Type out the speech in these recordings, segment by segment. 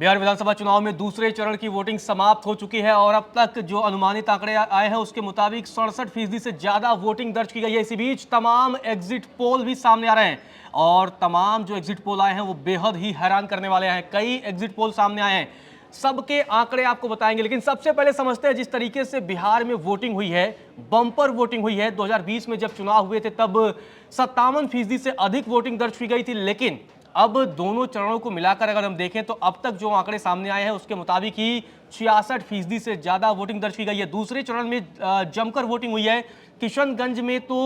बिहार विधानसभा चुनाव में दूसरे चरण की वोटिंग समाप्त हो चुकी है और अब तक जो अनुमानित आंकड़े आए हैं उसके मुताबिक 67% से ज्यादा वोटिंग दर्ज की गई है। इसी बीच तमाम एग्जिट पोल भी सामने आ रहे हैं और तमाम जो एग्जिट पोल आए हैं वो बेहद ही हैरान करने वाले हैं। कई एग्जिट पोल सामने आए हैं, सबके आंकड़े आपको बताएंगे, लेकिन सबसे पहले समझते हैं जिस तरीके से बिहार में वोटिंग हुई है, बम्पर वोटिंग हुई है। 2020 में जब चुनाव हुए थे तब 57% से अधिक वोटिंग दर्ज की गई थी, लेकिन अब दोनों चरणों को मिलाकर अगर हम देखें तो अब तक जो आंकड़े सामने आए हैं उसके मुताबिक ही 66% से ज्यादा वोटिंग दर्ज की गई है। दूसरे चरण में जमकर वोटिंग हुई है। किशनगंज में तो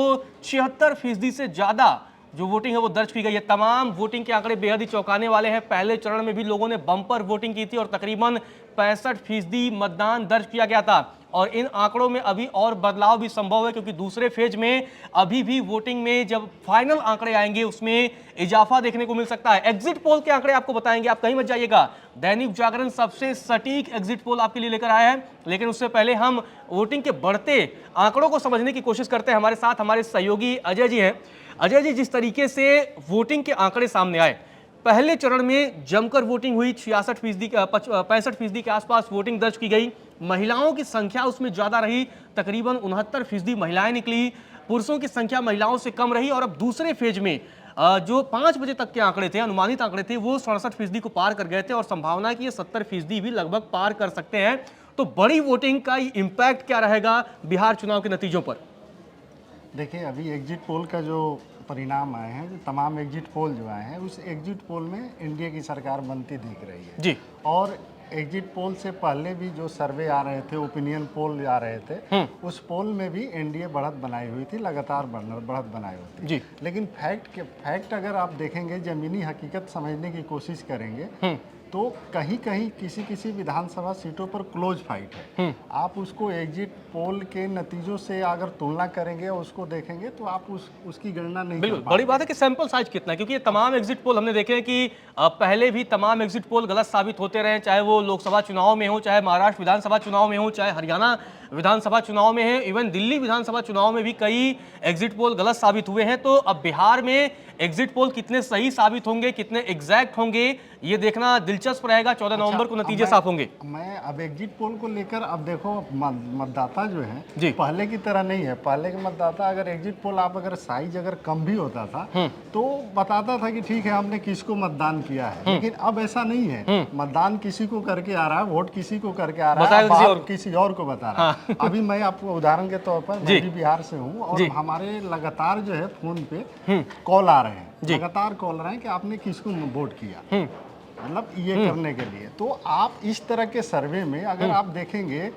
76% से ज्यादा जो वोटिंग है वो दर्ज की गई है। तमाम वोटिंग के आंकड़े बेहद ही चौंकाने वाले हैं। पहले चरण में भी लोगों ने बम्पर वोटिंग की थी और तकरीबन 65% मतदान दर्ज किया गया था और इन आंकड़ों में अभी और बदलाव भी संभव है क्योंकि दूसरे फेज में अभी भी वोटिंग में जब फाइनल आंकड़े आएंगे उसमें इजाफा देखने को मिल सकता है। एग्जिट पोल के आंकड़े आपको बताएंगे, आप कहीं मत जाइएगा। दैनिक जागरण सबसे सटीक एग्जिट पोल आपके लिए लेकर आया है, लेकिन उससे पहले हम वोटिंग के बढ़ते आंकड़ों को समझने की कोशिश करते हैं। हमारे साथ हमारे सहयोगी अजय जी हैं। अजय जी, जिस तरीके से वोटिंग के आंकड़े सामने आए, पहले चरण में जमकर वोटिंग हुई, 65% के आसपास वोटिंग दर्ज की गई। महिलाओं की संख्या उसमें ज्यादा रही, तकरीबन 69% महिलाएं निकली, पुरुषों की संख्या महिलाओं से कम रही। और अब दूसरे फेज में जो 5 बजे तक के आंकड़े थे, अनुमानित आंकड़े थे, वो 67% को पार कर गए थे और संभावना है कि ये 70% भी लगभग पार कर सकते हैं। तो बड़ी वोटिंग का इंपैक्ट क्या रहेगा बिहार चुनाव के नतीजों पर? देखिए, अभी एग्जिट पोल का जो परिणाम आए हैं, जो तमाम एग्जिट पोल जो आए हैं, उस एग्जिट पोल में एनडीए की सरकार बनती दिख रही है जी। और एग्जिट पोल से पहले भी जो सर्वे आ रहे थे, ओपिनियन पोल आ रहे थे, उस पोल में भी एनडीए बढ़त बनाई हुई थी, लगातार बढ़त बनाई हुई थी जी। लेकिन फैक्ट अगर आप देखेंगे, जमीनी हकीकत समझने की कोशिश करेंगे तो कहीं कहीं किसी विधानसभा सीटों पर क्लोज फाइट है। आप उसको एग्जिट पोल के नतीजों से अगर तुलना करेंगे और उसको देखेंगे तो आप उसकी गणना नहीं कर बिल्कुल। पाएंगे। बड़ी बात है कि सैंपल साइज कितना है, क्योंकि ये तमाम एग्जिट पोल हमने देखे हैं कि पहले भी तमाम एग्जिट पोल गलत साबित होते रहे, चाहे वो लोकसभा चुनाव में हो, चाहे महाराष्ट्र विधानसभा चुनाव में हो, चाहे हरियाणा विधानसभा चुनाव में है, इवन दिल्ली विधानसभा चुनाव में भी कई एग्जिट पोल गलत साबित हुए हैं। तो अब बिहार में एग्जिट पोल कितने सही साबित होंगे, कितने एग्जैक्ट होंगे, ये देखना दिलचस्प रहेगा। 14 नवंबर को नतीजे साफ होंगे। मैं अब एग्जिट पोल को लेकर, अब देखो मतदाता जो है जी। पहले की तरह नहीं है। पहले के मतदाता अगर एग्जिट पोल अगर साइज अगर कम भी होता था तो बताता था कि ठीक है, हमने किसको मतदान किया है, लेकिन अब ऐसा नहीं है। मतदान किसी को करके आ रहा है, वोट किसी को करके आ रहा है, किसी और को बता रहा है। अभी मैं आपको उदाहरण के तौर पर, मैं भी बिहार से हूँ और हमारे लगातार जो है फोन पे कॉल आ रहे हैं, लगातार कॉल रहे हैं कि आपने किसको वोट किया, मतलब ये करने के लिए। तो आप इस तरह के सर्वे में अगर आप देखेंगे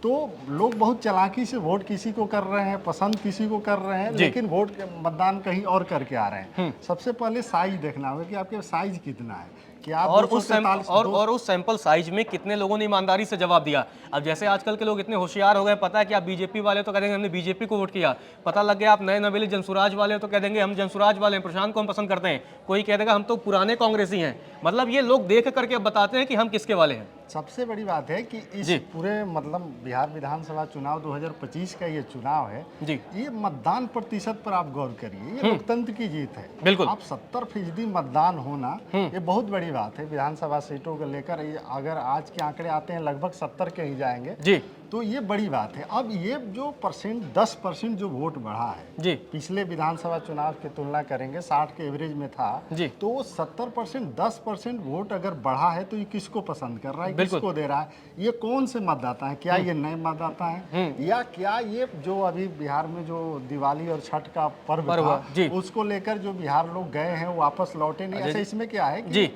तो लोग बहुत चालाकी से वोट किसी को कर रहे हैं, पसंद किसी को कर रहे हैं, लेकिन वोट मतदान कहीं और करके आ रहे हैं। सबसे पहले साइज देखना होगा कि आपके साइज कितना है, कि आप और उस सैंपल साइज में कितने लोगों ने ईमानदारी से जवाब दिया। अब जैसे आजकल के लोग इतने होशियार हो गए, पता है कि आप बीजेपी वाले तो कह देंगे हमने बीजेपी को वोट किया, पता लग गया आप नए नवेली जनसुराज वाले तो कह देंगे हम जनसुराज वाले हैं, प्रशांत को हम पसंद करते हैं, कोई कह देगा हम तो पुराने कांग्रेसी हैं। मतलब ये लोग देख करके बताते हैं कि हम किसके वाले हैं। सबसे बड़ी बात है कि इस पूरे मतलब बिहार विधानसभा चुनाव 2025 का ये चुनाव है जी, ये मतदान प्रतिशत पर आप गौर करिए, ये लोकतंत्र की जीत है। बिल्कुल। आप 70% मतदान होना ये बहुत बड़ी बात है विधानसभा सीटों को लेकर। अगर आज के आंकड़े आते हैं लगभग 70 के ही जाएंगे जी, तो ये बड़ी बात है। अब ये जो 10% जो वोट बढ़ा है जी, पिछले विधानसभा चुनाव की तुलना करेंगे, 60 के एवरेज में था जी, तो 70% 10% वोट अगर बढ़ा है तो ये किसको पसंद कर रहा है, किसको दे रहा है? ये कौन से मतदाता है? क्या ये नए मतदाता है या क्या ये जो अभी बिहार में जो दिवाली और छठ का पर्व था उसको लेकर जो बिहार लोग गए हैं वो वापस लौटे नहीं? ऐसा इसमें क्या है जी?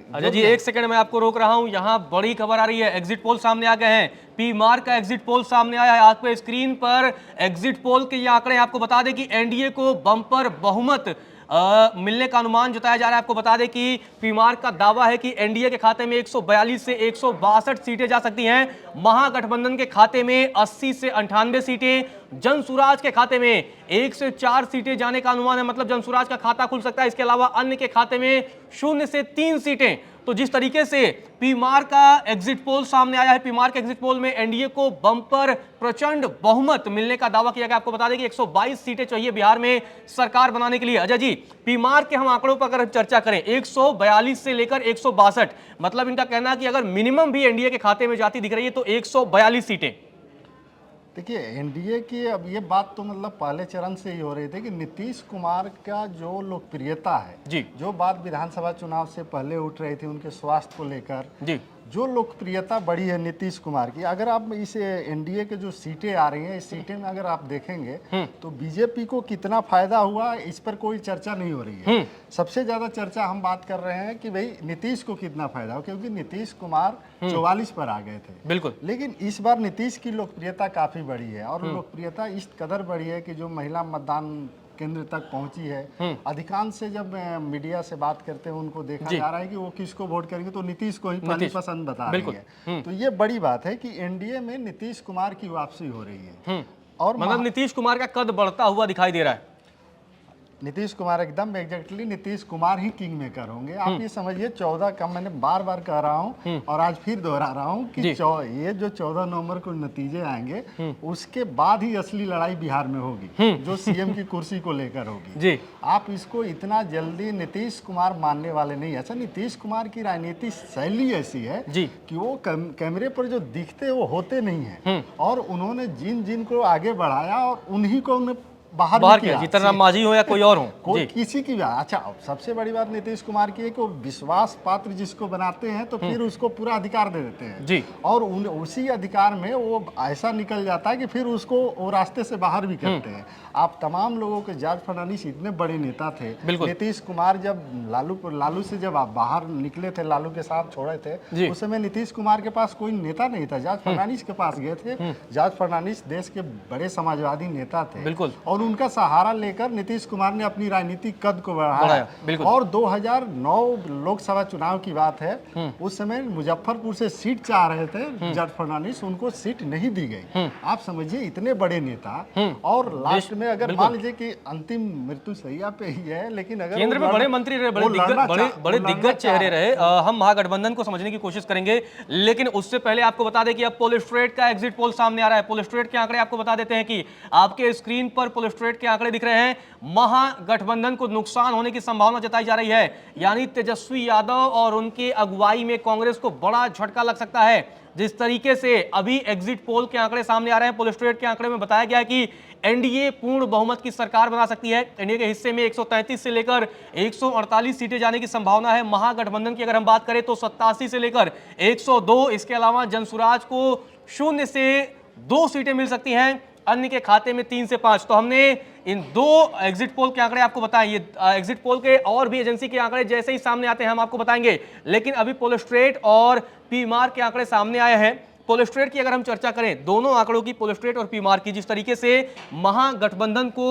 अजय जी, एक सेकंड में आपको रोक रहा हूं, यहां बड़ी खबर आ रही है। एग्जिट पोल सामने आ गए हैं, पीमार का एग्जिट पोल सामने आया है। आपको स्क्रीन पर एग्जिट पोल के ये आंकड़े आपको बता दें कि एनडीए को बम्पर बहुमत मिलने का अनुमान जताया जा रहा है। आपको बता दें कि पीमार का दावा है कि एनडीए के खाते में 142 से 162 सीटें जा सकती हैं, महागठबंधन के खाते में 80 से 98 सीटें, जनसुराज के खाते में 1 से 4 सीटें जाने का अनुमान है, मतलब जनसुराज का खाता खुल सकता है। इसके अलावा अन्य के खाते में 0 से 3 सीटें। तो जिस तरीके से पीमार का एग्जिट पोल सामने आया है, पीमार के एग्जिट पोल में एनडीए को बम्पर प्रचंड बहुमत मिलने का दावा किया गया। आपको बता दें कि 122 सीटें चाहिए बिहार में सरकार बनाने के लिए। अजय जी, पीमार के हम आंकड़ों पर अगर चर्चा करें, 142 से लेकर 162, मतलब इनका कहना है कि अगर मिनिमम भी एनडीए के खाते में जाती दिख रही है तो 142 सीटें। देखिए, एनडीए की अब ये बात तो मतलब पहले चरण से ही हो रही थी कि नीतीश कुमार का जो लोकप्रियता है जी, जो बात विधानसभा चुनाव से पहले उठ रही थी उनके स्वास्थ्य को लेकर, जी, जो लोकप्रियता बढ़ी है नीतीश कुमार की, अगर आप इस एनडीए के जो सीटें आ रही हैं, इस सीटें में अगर आप देखेंगे तो बीजेपी को कितना फायदा हुआ इस पर कोई चर्चा नहीं हो रही है। सबसे ज्यादा चर्चा हम बात कर रहे हैं कि भाई नीतीश को कितना फायदा हो, क्योंकि नीतीश कुमार 44 पर आ गए थे। बिल्कुल। लेकिन इस बार नीतीश की लोकप्रियता काफी बढ़ी है, और लोकप्रियता इस कदर बढ़ी है कि जो महिला मतदान केंद्र तक पहुंची है, अधिकांश से जब मीडिया से बात करते हैं उनको देखा जा रहा है कि वो किसको वोट करेंगे तो नीतीश को ही पहली पसंद बता रही है। तो ये बड़ी बात है कि एनडीए में नीतीश कुमार की वापसी हो रही है, और मतलब नीतीश कुमार का कद बढ़ता हुआ दिखाई दे रहा है। नीतीश कुमार एकदम एग्जैक्टली नीतीश कुमार ही किंग मेकर होंगे। आप ये समझिए 14 का, मैंने बार बार कह रहा हूँ और आज फिर दोहरा रहा हूँ कि ये जो 14 नवंबर को नतीजे आएंगे उसके बाद ही असली लड़ाई बिहार में होगी, जो सीएम की कुर्सी को लेकर होगी जी। आप इसको इतना जल्दी नीतीश कुमार मानने वाले नहीं। अच्छा, नीतीश कुमार की राजनीतिक शैली ऐसी है जी कि वो कैमरे पर जो दिखते वो होते नहीं है, और उन्होंने जिन जिन को आगे बढ़ाया और उन्हीं को उन्हें बाहर किया, जीतन राम मांझी हो या कोई और हो, कोई किसी की बात। अच्छा, सबसे बड़ी बात नीतीश कुमार की है कि वो विश्वास पात्र जिसको बनाते हैं तो फिर उसको पूरा अधिकार दे देते हैं जी, और उसी अधिकार में वो ऐसा निकल जाता है कि फिर उसको वो रास्ते से बाहर भी करते हैं। आप तमाम लोगों के, जॉर्ज फर्नांडिस इतने बड़े नेता थे, नीतीश कुमार जब लालू से जब आप बाहर निकले थे, लालू के साथ छोड़े थे, उस समय नीतीश कुमार के पास कोई नेता नहीं था, जॉर्ज फर्नांडिस के पास गए थे। जॉर्ज फर्नांडिस देश के बड़े समाजवादी नेता थे, और उनका सहारा लेकर नीतीश कुमार ने अपनी राजनीतिक कद को बढ़ाया। और 2009 लोकसभा चुनाव की बात है, उस समय मुजफ्फरपुर से सीट चाह रहे थे जॉर्ज फर्नांडिस, उनको सीट नहीं दी गई। आप समझिए, इतने बड़े नेता, और लास्ट में अगर मान लीजिए कि अंतिम मृत्यु सैया पे ही है, लेकिन अगर केंद्र में बड़े मंत्री रहे, बड़े दिग्गज चेहरे रहे, हम महागठबंधन को समझने की कोशिश करेंगे। लेकिन उससे पहले आपको बता दें कि अब पोलिस्ट्रेट का एग्जिट पोल सामने आ रहा है। पोलिस्ट्रेट के आंकड़े आपको बता देते हैं कि आपके स्क्रीन पर पोलिस्ट्रेट के आंकड़े दिख रहे हैं। महागठबंधन को नुकसान होने की संभावना जताई जा रही है, यानी तेजस्वी यादव और उनके अगुवाई में कांग्रेस को बड़ा झटका लग सकता है। जिस तरीके से अभी एग्जिट पोल के आंकड़े सामने आ रहे हैं, पोलिस्ट्रेट के आंकड़े में बताया गया है कि एनडीए पूर्ण बहुमत की सरकार बना सकती है। एनडीए के हिस्से में 133 से लेकर 148 सीटें जाने की संभावना है। महागठबंधन की अगर हम बात करें तो 87 से लेकर 102, इसके अलावा जनसुराज को 0 से 2 सीटें मिल सकती हैं, अन्य के खाते में 3 से 5। तो हमने इन दो एग्जिट पोल के आंकड़े आपको बताएं। ये एग्जिट पोल के और भी एजेंसी के आंकड़े जैसे ही सामने आते हैं हम आपको बताएंगे, लेकिन अभी पोलिस्ट्रेट और पीमार के आंकड़े सामने आए हैं। पोलिस्ट्रेट की अगर हम चर्चा करें, दोनों आंकड़ों की, पोलिस्ट्रेट और पीमार की, जिस तरीके से महागठबंधन को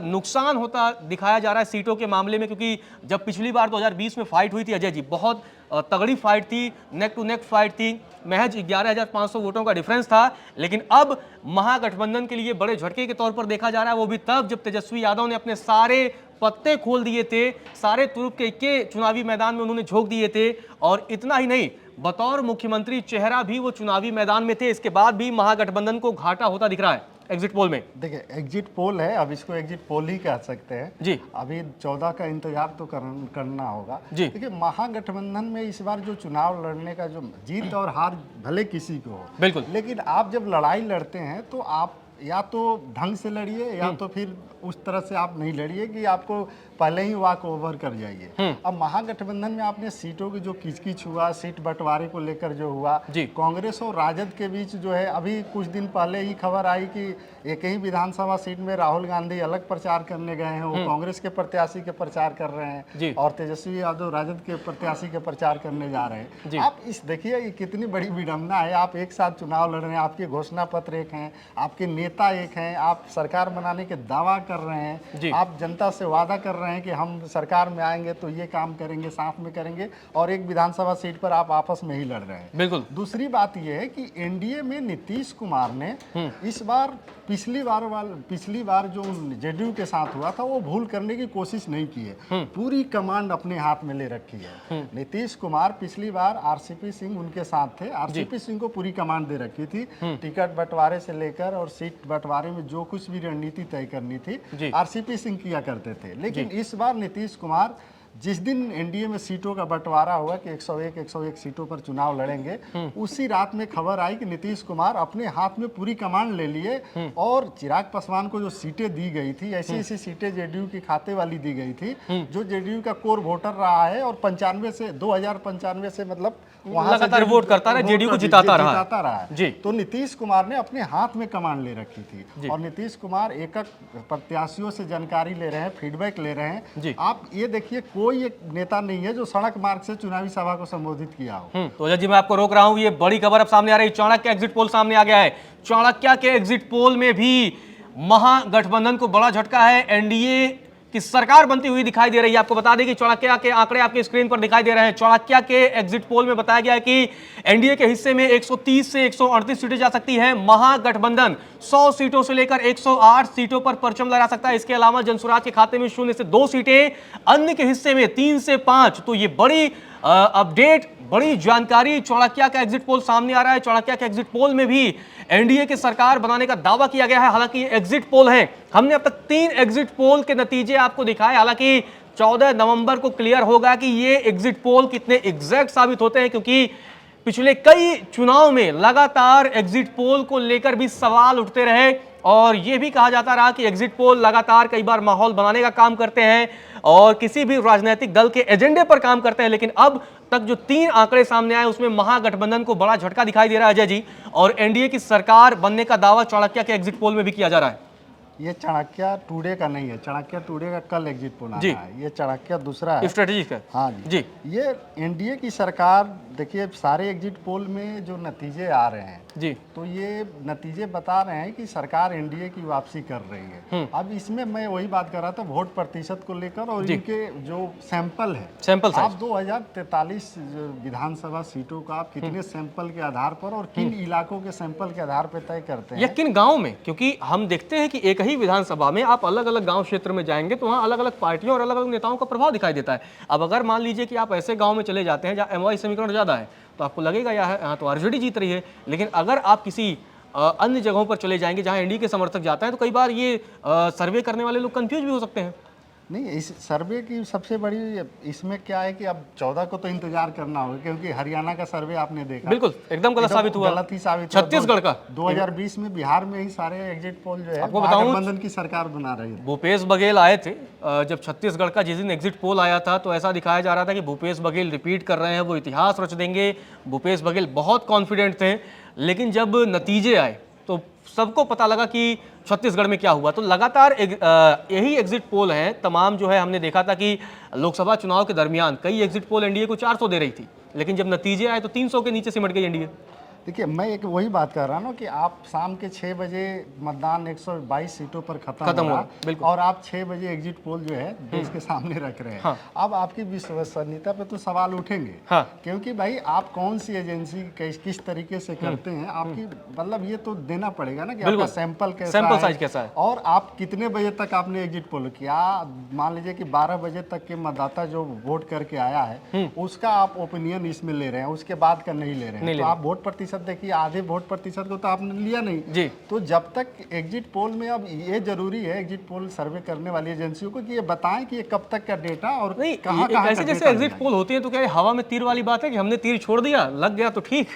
नुकसान होता दिखाया जा रहा है सीटों के मामले में, क्योंकि जब पिछली बार 2020 में फाइट हुई थी अजय जी, बहुत तगड़ी फाइट थी, नेक टू नेक फाइट थी, महज 11,500 वोटों का डिफरेंस था। लेकिन अब महागठबंधन के लिए बड़े झटके के तौर पर देखा जा रहा है, वो भी तब जब तेजस्वी यादव ने अपने सारे पत्ते खोल दिए थे, सारे तुरुप के चुनावी मैदान में उन्होंने झोंक दिए थे। और इतना ही नहीं, बतौर मुख्यमंत्री चेहरा भी वो चुनावी मैदान में थे। इसके बाद भी महागठबंधन को घाटा होता दिख रहा है एग्जिट पोल में। देखिए, एग्जिट पोल है, अब इसको एग्जिट पोल ही कह सकते हैं जी। अभी 14 का इंतजार तो करना होगा जी। देखिए, महागठबंधन में इस बार जो चुनाव लड़ने का जो जीत और हार भले किसी को हो, बिल्कुल, लेकिन आप जब लड़ाई लड़ते हैं तो आप या तो ढंग से लड़िए या तो फिर उस तरह से आप नहीं लड़िए कि आपको पहले ही वॉक ओवर कर जाइए। अब महागठबंधन में आपने सीटों की जो किचकिच हुआ, सीट बंटवारे को लेकर जो हुआ, कांग्रेस और राजद के बीच जो है, अभी कुछ दिन पहले ही खबर आई कि एक ही विधानसभा सीट में राहुल गांधी अलग प्रचार करने गए हैं, वो कांग्रेस के प्रत्याशी के प्रचार कर रहे हैं और तेजस्वी यादव राजद के प्रत्याशी के प्रचार करने जा रहे हैं। आप इस देखिए, ये कितनी बड़ी विडंबना है। आप एक साथ चुनाव लड़ रहे हैं, आपके घोषणा पत्र एक हैं, आपके नेता एक हैं, आप सरकार बनाने के दावा कर रहे हैं, आप जनता से वादा कर रहे हैं रहे हैं कि हम सरकार में आएंगे तो ये काम करेंगे, साथ में करेंगे, और एक विधानसभा सीट पर आप आपस में ही लड़ रहे हैं। बिल्कुल। दूसरी बात यह है कि एनडीए में नीतीश कुमार ने इस बार पिछली बार जो जेडीयू के साथ हुआ था वो भूल करने की कोशिश नहीं की है। पूरी कमांड अपने हाथ में ले रखी है। नीतीश कुमार पिछली बार आरसीपी सिंह उनके साथ थे, आरसीपी सिंह को पूरी कमांड दे रखी थी। टिकट बंटवारे से लेकर और सीट बंटवारे में जो कुछ भी रणनीति तय करनी थी आरसीपी सिंह किया करते थे। लेकिन इस बार नीतीश कुमार जिस दिन एनडीए में सीटों का बंटवारा हुआ कि 101 सीटों पर चुनाव लड़ेंगे, उसी रात में खबर आई कि नीतीश कुमार अपने हाथ में पूरी कमांड ले लिए और चिराग पासवान को जो सीटें दी गई थी, ऐसी ऐसी सीटें जेडीयू के खाते वाली दी गई थी जो जेडीयू का कोर वोटर रहा है और 2095 से मतलब लगातार वोट करता रहा, जेडीयू को जिताता रहा है जी। तो नीतीश कुमार ने अपने हाथ में कमांड ले रखी थी और नीतीश कुमार एक प्रत्याशियों से जानकारी ले रहे हैं, फीडबैक ले रहे हैं। आप ये देखिए, कोई एक नेता नहीं है जो सड़क मार्ग से चुनावी सभा को संबोधित किया हो। तो अजय जी, मैं आपको रोक रहा हूं, ये बड़ी खबर अब सामने आ रही। चाणक्य एग्जिट पोल सामने आ गया है। चाणक्य के एग्जिट पोल में भी महागठबंधन को बड़ा झटका है। एनडीए की सरकार बनती हुई दिखाई दे रही है। आपको बता दें कि चाणक्य के आंकड़े आपके स्क्रीन पर दिखाई दे रहे हैं। चाणक्य के एग्जिट पोल में बताया गया है कि एनडीए के हिस्से में 130 से 138 सीटें जा सकती हैं। महागठबंधन 100 सीटों से लेकर 108 सीटों पर परचम लहरा सकता है। इसके अलावा जनसुराज के खाते में 0 से 2 सीटें, अन्य के हिस्से में 3 से 5। तो ये बड़ी अपडेट, बड़ी जानकारी। चाणक्य का एग्जिट पोल सामने आ रहा है। चाणक्य के एग्जिट पोल में भी एनडीए की सरकार बनाने का दावा किया गया है। हालांकि ये एग्जिट पोल है, हमने अब तक 3 एग्जिट पोल के नतीजे आपको दिखाए। हालांकि 14 नवंबर को क्लियर होगा कि ये एग्जिट पोल कितने एग्जैक्ट साबित होते हैं, क्योंकि पिछले कई चुनाव में लगातार एग्जिट पोल को लेकर भी सवाल उठते रहे और यह भी कहा जाता रहा कि एग्जिट पोल लगातार कई बार माहौल बनाने का काम करते हैं और किसी भी राजनीतिक दल के एजेंडे पर काम करते हैं। लेकिन अब तक जो 3 आंकड़े सामने आए उसमें महागठबंधन को बड़ा झटका दिखाई दे रहा है अजय जी, और एनडीए की सरकार बनने का दावा चाणक्य के एग्जिट पोल में भी किया जा रहा है। ये चाणक्य टुडे का नहीं है, चाणक्य टुडे का कल एग्जिट पोल आ रहा है। ये चाणक्य दूसरा है, स्ट्रेटेजिक है। हाँ जी। ये एनडीए की सरकार, देखिए सारे एग्जिट पोल में जो नतीजे आ रहे हैं जी, तो ये नतीजे बता रहे हैं कि सरकार एनडीए की वापसी कर रही है। अब इसमें मैं वही बात कर रहा था वोट प्रतिशत को लेकर और इनके जो सैंपल है, सैंपल आप 2043 विधानसभा सीटों का आप कितने सैंपल के आधार पर और किन इलाकों के सैंपल के आधार पर तय करते हैं, या किन गाँव में, क्योंकि हम देखते हैं कि एक ही विधानसभा में आप अलग अलग गांव क्षेत्र में जाएंगे तो वहाँ अलग अलग पार्टियों और अलग अलग नेताओं का प्रभाव दिखाई देता है। अब अगर मान लीजिए कि आप ऐसे गांव में चले जाते हैं जहाँ एमवाई समीकरण ज़्यादा है तो आपको लगेगा यहाँ तो आरजेडी जीत रही है। लेकिन अगर आप किसी अन्य जगहों पर चले जाएंगे जहाँ एनडीए के समर्थक जाते हैं तो कई बार ये सर्वे करने वाले लोग कंफ्यूज भी हो सकते हैं। नहीं, इस सर्वे की सबसे बड़ी इसमें क्या है कि अब 14 को तो इंतजार करना होगा, क्योंकि हरियाणा का सर्वे आपने देखा, बिल्कुल एकदम गलत साबित हुआ, गलत ही साबित हुआ। छत्तीसगढ़ का 2020 में बिहार में ही सारे एग्जिट पोल जो है आपको बताऊं, गठबंधन की सरकार बना रही है। भूपेश बघेल आए थे जब छत्तीसगढ़ का जिस दिन एग्जिट पोल आया था तो ऐसा दिखाया जा रहा था कि भूपेश बघेल रिपीट कर रहे हैं, वो इतिहास रच देंगे। भूपेश बघेल बहुत कॉन्फिडेंट थे, लेकिन जब नतीजे आए तो सबको पता लगा कि छत्तीसगढ़ में क्या हुआ। तो लगातार यही एग्जिट पोल हैं तमाम, जो है हमने देखा था कि लोकसभा चुनाव के दरमियान कई एग्जिट पोल एनडीए को 400 दे रही थी, लेकिन जब नतीजे आए तो 300 के नीचे सिमट गई एनडीए। देखिए, मैं एक वही बात कर रहा हूँ कि आप शाम के 6 बजे मतदान 122 सीटों पर खत्म हुआ और आप 6 बजे एग्जिट पोल जो है देश के सामने रख रहे हैं। हाँ। अब आपकी विश्वसनीयता पे तो सवाल उठेंगे। हाँ। क्योंकि भाई आप कौन सी एजेंसी किस तरीके से करते हैं, आपकी मतलब ये तो देना पड़ेगा ना कि आपका सैंपल साइज कैसा है और आप कितने बजे तक आपने एग्जिट पोल किया। मान लीजिए कि 12 बजे तक के मतदाता जो वोट करके आया है उसका आप ओपिनियन इसमें ले रहे हैं, उसके बाद का नहीं ले रहे हैं। तो आप वोट प्रतिशत देखिए, आधे वोट प्रतिशत को तो आपने लिया नहीं जी। तो जब तक एग्जिट पोल में, अब ये जरूरी है एग्जिट पोल सर्वे करने वाली एजेंसियों को कि ये बताएं कि ये कब तक का डेटा और कहां ऐसे जैसे एग्जिट पोल होती है तो क्या हवा में तीर वाली बात है कि हमने तीर छोड़ दिया, लग गया तो ठीक,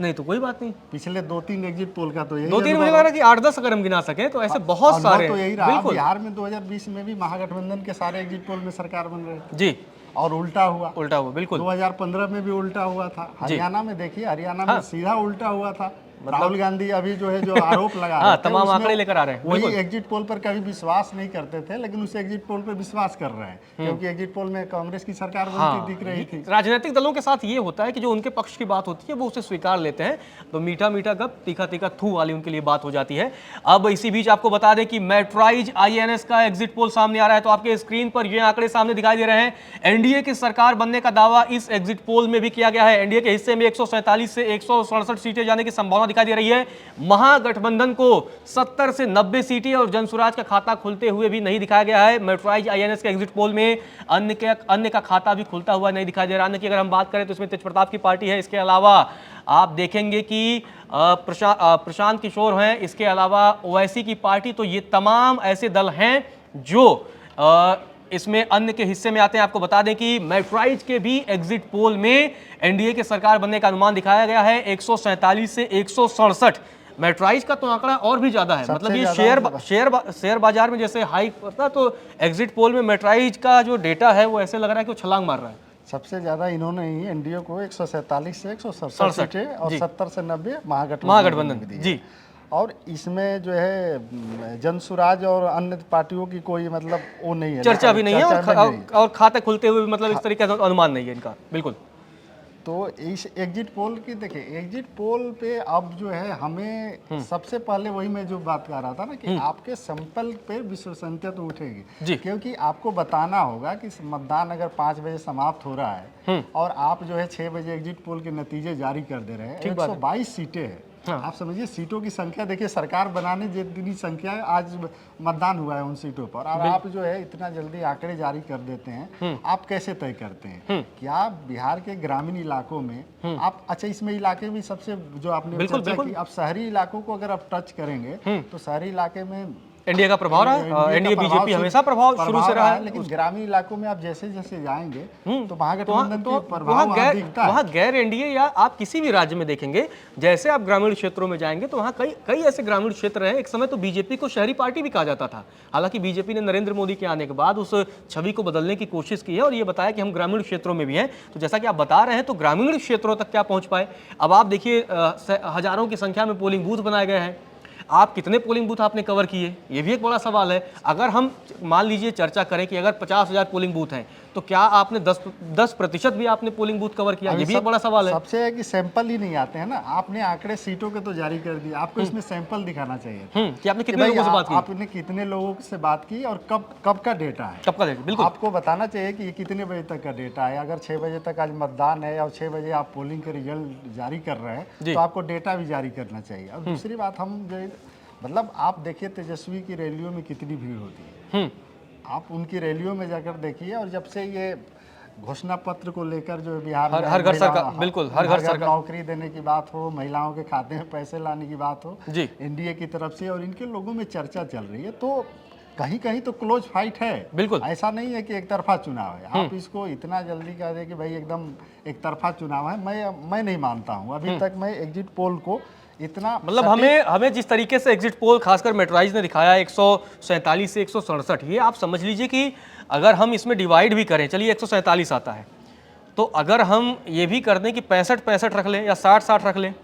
नहीं तो कोई बात नहीं। पिछले 2-3 एग्जिट पोल का तो यही 2-3 मुझे लग रहा है कि 8-10 अगर हम गिना सके तो ऐसे बहुत सारे। तो यही रहा बिहार में 2020 में भी महागठबंधन के सारे एग्जिट पोल में सरकार बन रहे जी, और उल्टा हुआ बिल्कुल। 2015 में भी उल्टा हुआ था। हरियाणा में देखिए, हरियाणा में सीधा उल्टा हुआ था। राहुल गांधी अभी जो है जो आरोप लगा रहे थे, तमाम आंकड़े लेकर आ रहे हैं। वही एग्जिट पोल पर कभी विश्वास नहीं करते थे, लेकिन उस एग्जिट पोल पर विश्वास कर रहे हैं, क्योंकि एग्जिट पोल में कांग्रेस की सरकार बनती दिख रही थी। राजनीतिक दलों के साथ ये होता है कि जो उनके पक्ष की बात होती है वो उसे स्वीकार लेते हैं, तो मीठा मीठा गप तीखा तीखा थू वाली उनके लिए बात हो जाती है। अब इसी बीच आपको बता दें कि मेट्राइज INS का एग्जिट पोल सामने आ रहा है, तो आपके स्क्रीन पर ये आंकड़े सामने दिखाई दे रहे हैं। एनडीए की सरकार बनने का दावा इस एग्जिट पोल में भी किया गया है। एनडीए के हिस्से में 147 से 167 सीटें जाने की संभावना दिखाई दे रही है। महागठबंधन को 70 से 90 सीटें और जनसुराज का खाता खुलते हुए भी नहीं दिखाया गया है। मेट्राइज INS के एग्जिट पोल में अन्य का खाता भी खुलता हुआ नहीं दिखाई दे रहा। अन्य की अगर हम बात करें तो इसमें तेज प्रताप की पार्टी है, इसके अलावा आप देखेंगे कि प्रशांत किशोर हैं, इसके अलावा ओवैसी की पार्टी, तो ये तमाम ऐसे दल हैं जो इसमें अन्य के हिस्से में आते हैं। आपको बता दें कि मेट्राइज के भी एग्जिट पोल में एनडीए के सरकार बनने का अनुमान दिखाया गया है 147 से 167। मेट्राइज का तो आंकड़ा और भी ज्यादा है, मतलब ये शेयर बाजार में जैसे हाई करता है, तो एग्जिट पोल में मेट्राइज का जो डेटा है वो ऐसे लग रहा है कि वो छलांग मार रहा है। सबसे ज्यादा इन्होंने ही एनडीए को 147 से 167 सीटें और 70 से 90 महागठबंधन जी। और इसमें जो है जनसुराज और अन्य पार्टियों की कोई मतलब वो नहीं है, चर्चा भी नहीं है, और खाते खुलते हुए भी मतलब इस तरीके का अनुमान नहीं है इनका, बिल्कुल। तो इस एग्जिट पोल की देखिए, एग्जिट पोल पे अब जो है हमें सबसे पहले वही मैं जो बात कर रहा था ना कि आपके सैंपल पे विश्वसनीयता तो उठेगी, क्योंकि आपको बताना होगा कि मतदान अगर 5 बजे समाप्त हो रहा है और आप जो है 6 बजे एग्जिट पोल के नतीजे जारी कर दे रहे हैं। 122 सीटें हैं। आप समझिए सीटों की संख्या देखिए, सरकार बनाने जितनी संख्या है आज मतदान हुआ है उन सीटों पर, और आप जो है इतना जल्दी आंकड़े जारी कर देते हैं, आप कैसे तय करते हैं? क्या बिहार के ग्रामीण इलाकों में आप, अच्छा इसमें इलाके भी सबसे जो आपने चर्चा की, आप शहरी इलाकों को अगर आप टच करेंगे तो शहरी इलाके में एनडीए का प्रभाव रहा है, एनडीए बीजेपी हमेशा प्रभाव शुरू से रहा है, लेकिन ग्रामीण इलाकों में आप जैसे जैसे जाएंगे तो महागठबंधन के प्रभाव वहाँ गैर एनडीए, या आप किसी भी राज्य में देखेंगे जैसे आप ग्रामीण क्षेत्रों में जाएंगे तो वहाँ कई ऐसे ग्रामीण क्षेत्र हैं। एक समय तो बीजेपी को शहरी पार्टी भी कहा जाता था, हालांकि बीजेपी ने नरेंद्र मोदी के आने के बाद उस छवि को बदलने की कोशिश की है और ये बताया कि हम ग्रामीण क्षेत्रों में भी हैं। तो जैसा कि आप बता रहे हैं, तो ग्रामीण क्षेत्रों तक क्या पहुंच पाए? अब आप देखिए हजारों की संख्या में पोलिंग बूथ बनाए गए हैं, आप कितने पोलिंग बूथ आपने कवर किए, ये भी एक बड़ा सवाल है। अगर हम मान लीजिए चर्चा करें कि अगर 50,000 पोलिंग बूथ हैं तो क्या आपने 10% भी आपने पोलिंग बूथ कवर किया, ये भी एक बड़ा सवाल है। सबसे है कि सैंपल ही नहीं आते हैं ना, आपने आंकड़े सीटों के तो जारी कर दिए, आपको इसमें सैंपल दिखाना चाहिए कि आपने कितने लोगों से बात की, आपने कितने लोगों से बात की और कब का डेटा है, कब का डेटा, बिल्कुल आपको बताना चाहिए कि ये कितने बजे तक का डेटा है। अगर 6 बजे तक आज मतदान है और 6 बजे आप पोलिंग के रिजल्ट जारी कर रहे हैं तो आपको डेटा भी जारी करना चाहिए। और दूसरी बात, हम जो मतलब आप देखिए तेजस्वी की रैलियों में कितनी भीड़ होती है, आप उनकी रैलियों में जाकर देखिए। और जब से ये घोषणा पत्र को लेकर जो बिहार में हर घर सरकार, बिल्कुल हर घर सरकार नौकरी देने की बात हो, महिलाओं के खाते में पैसे लाने की बात हो एनडीए की तरफ से, और इनके लोगों में चर्चा चल रही है, तो कहीं कहीं तो क्लोज फाइट है। बिल्कुल ऐसा नहीं है कि एक तरफा चुनाव है। आप इसको इतना जल्दी कह दे कि भाई एकदम एक तरफा चुनाव है, मैं नहीं मानता हूँ। अभी तक मैं एग्जिट पोल को इतना, मतलब हमें जिस तरीके से एग्जिट पोल खासकर मेट्राइज ने दिखाया 147 से 167, ये आप समझ लीजिए कि अगर हम इसमें डिवाइड भी करें, चलिए 147 आता है, तो अगर हम ये भी कर दें कि 65-65 रख लें या 60-60 रख लें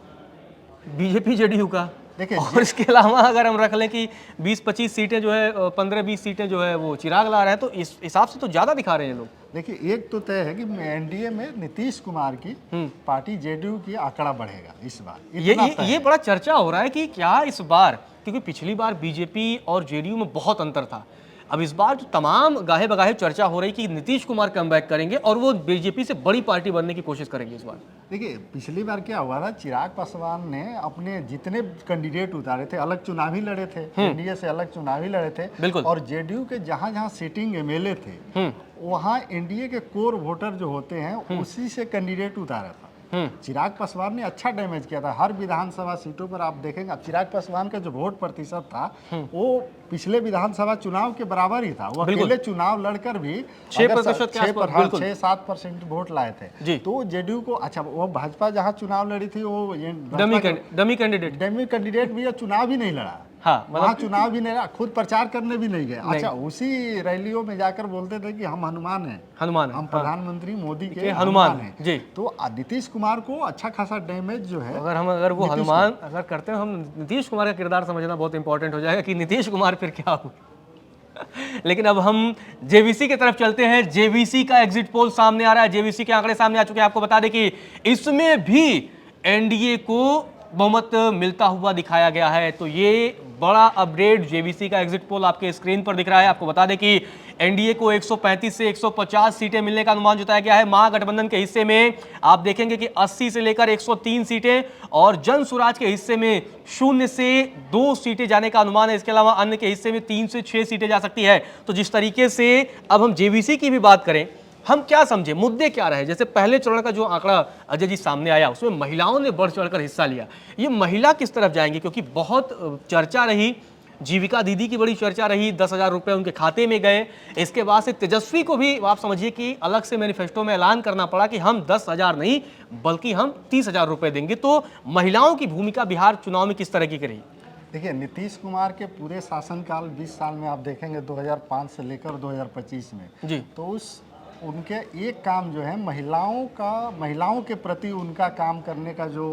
बीजेपी जेडीयू का, देखिए, और इसके अलावा अगर हम रख लें कि 20-25 सीटें जो है, 15-20 सीटें जो है वो चिराग ला रहे हैं, तो इस हिसाब से तो ज़्यादा दिखा रहे हैं लोग। देखिए, एक तो तय है कि एनडीए में नीतीश कुमार की पार्टी जेडीयू की आंकड़ा बढ़ेगा इस बार। ये बड़ा चर्चा हो रहा है कि क्या इस बार, क्योंकि पिछली बार बीजेपी और जेडीयू में बहुत अंतर था, अब इस बार तो तमाम गाहे बगाहे चर्चा हो रही कि नीतीश कुमार कमबैक करेंगे और वो बीजेपी से बड़ी पार्टी बनने की कोशिश करेंगे इस बार। देखिए, पिछली बार क्या हुआ था, चिराग पासवान ने अपने जितने कैंडिडेट उतारे थे, अलग चुनावी लड़े थे, एनडीए से अलग चुनावी लड़े थे, बिल्कुल, और जेडीयू के जहां जहां सीटिंग एमएलए थे वहां एनडीए के कोर वोटर जो होते हैं उसी से कैंडिडेट उतारा था। चिराग पासवान ने अच्छा डैमेज किया था हर विधानसभा सीटों पर। आप देखेंगे, अब चिराग पासवान का जो वोट प्रतिशत था वो पिछले विधानसभा चुनाव के बराबर ही था। वो अकेले चुनाव लड़कर भी 6-7% वोट लाए थे। तो जेडीयू को, अच्छा वो भाजपा जहाँ चुनाव लड़ी थी वो डमी कैंडिडेट भी चुनाव ही नहीं लड़ा, हाँ, वहाँ चुनाव भी नहीं रहा, खुद प्रचार करने भी नहीं गए। अच्छा, उसी रैलियों में जाकर बोलते थे कि हम हनुमान हैं, हनुमान है, हम प्रधानमंत्री मोदी के हनुमान हैं जी। तो नीतीश कुमार को अच्छा खासा डैमेज जो है, अगर वो हनुमान अगर करते हैं, हम नीतीश कुमार का किरदार समझना बहुत इंपॉर्टेंट हो जाएगा कि नीतीश कुमार फिर क्या हुआ। लेकिन अब हम जेवीसी की तरफ चलते हैं। जेवीसी का एग्जिट पोल सामने आ रहा है, जेवीसी के आंकड़े सामने आ चुके हैं। आपको बता दें कि इसमें भी एनडीए को बहुमत मिलता हुआ दिखाया गया है। तो ये बड़ा अपडेट जेवीसी का एग्जिट पोल आपके स्क्रीन पर दिख रहा है। आपको बता दें कि एनडीए को 135 से 150 सीटें मिलने का अनुमान जताया गया है। महागठबंधन के हिस्से में आप देखेंगे कि 80 से लेकर 103 सीटें और जन स्वराज के हिस्से में 0 से 2 सीटें जाने का अनुमान है। इसके अलावा अन्य के हिस्से में 3 से 6 सीटें जा सकती है। तो जिस तरीके से अब हम जेवीसी की भी बात करें, हम क्या समझे, मुद्दे क्या रहे। जैसे पहले चरण का जो आंकड़ा अजय जी सामने आया, उसमें महिलाओं ने बढ़ चढ़कर हिस्सा लिया। ये महिला किस तरफ जाएंगी, क्योंकि बहुत चर्चा रही, जीविका दीदी की बड़ी चर्चा रही, 10,000 रुपये उनके खाते में गए। इसके बाद से तेजस्वी को भी आप समझिए कि अलग से मैनिफेस्टो में ऐलान करना पड़ा कि हम 10,000 नहीं बल्कि हम 30,000 रुपये देंगे। तो महिलाओं की भूमिका बिहार चुनाव में किस तरह की रही? देखिए, नीतीश कुमार के पूरे शासनकाल 20 साल में आप देखेंगे 2005 से लेकर 2025 में जी, तो उनके एक काम जो है महिलाओं के प्रति उनका काम करने का जो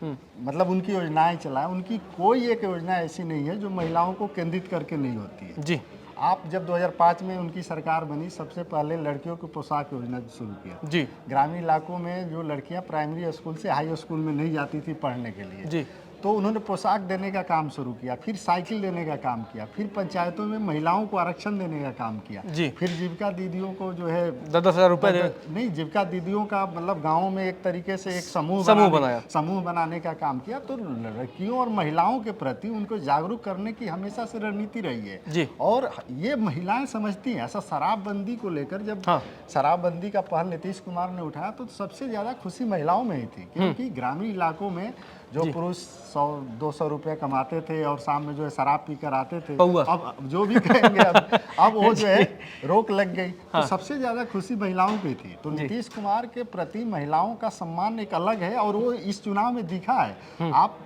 मतलब उनकी योजनाएं चलाए, उनकी कोई एक योजना ऐसी नहीं है जो महिलाओं को केंद्रित करके नहीं होती है जी। आप जब 2005 में उनकी सरकार बनी, सबसे पहले लड़कियों की पोशाक योजना शुरू किया जी। ग्रामीण इलाकों में जो लड़कियां प्राइमरी स्कूल से हाई स्कूल में नहीं जाती थी पढ़ने के लिए जी, तो उन्होंने पोशाक देने का काम शुरू किया, फिर साइकिल देने का काम किया, फिर पंचायतों में महिलाओं को आरक्षण देने का काम किया जी। फिर जीविका दीदियों को जो है 10,000 रुपये नहीं, जीविका दीदियों का मतलब गाँव में एक तरीके से एक समूह बनाने का काम किया। तो लड़कियों और महिलाओं के प्रति उनको जागरूक करने की हमेशा से रणनीति रही है जी। और ये महिलाएं समझती हैं। ऐसा शराबबंदी को लेकर जब शराबबंदी का पहल नीतीश कुमार ने उठाया तो सबसे ज्यादा खुशी महिलाओं में ही थी, क्योंकि ग्रामीण इलाकों में जो पुरुष 100-200 रुपए कमाते थे और शाम में जो है शराब पी कर आते थे, अब जो भी कहेंगे अब वो जो है रोक लग गई। तो सबसे ज्यादा खुशी महिलाओं की थी। तो नीतीश कुमार के प्रति महिलाओं का सम्मान एक अलग है और वो इस चुनाव में दिखा है। आप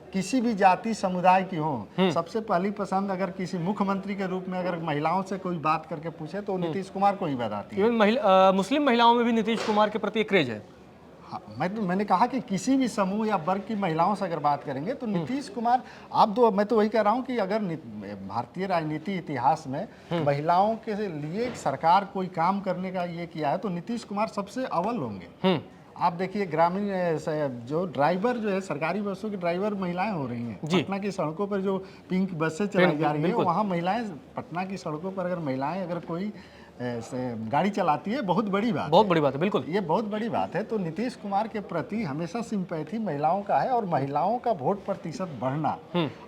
किसी भी जाति समुदाय की हो, सबसे पहली पसंद अगर किसी मुख्यमंत्री के रूप में अगर महिलाओं से कोई बात करके पूछे तो नीतीश कुमार को ही बताती है। मुस्लिम महिलाओं में भी नीतीश कुमार के प्रति एक क्रेज है। हाँ, मैंने कहा कि किसी भी समूह या वर्ग की महिलाओं से अगर बात करेंगे तो नीतीश कुमार, मैं तो वही कह रहा हूँ कि अगर भारतीय राजनीति इतिहास में महिलाओं के लिए सरकार कोई काम करने का ये किया है तो नीतीश कुमार सबसे अव्वल होंगे। आप देखिए, ग्रामीण जो ड्राइवर जो है, सरकारी बसों के ड्राइवर महिलाएं हो रही हैं। पटना की सड़कों पर जो पिंक बसें चलाई जा रही है, वहाँ महिलाएं, पटना की सड़कों पर अगर महिलाएं अगर कोई गाड़ी चलाती है, बहुत बड़ी बात है। बिल्कुल, ये बहुत बड़ी बात है। तो नीतीश कुमार के प्रति हमेशा सिंपैथी महिलाओं का है और महिलाओं का वोट प्रतिशत बढ़ना।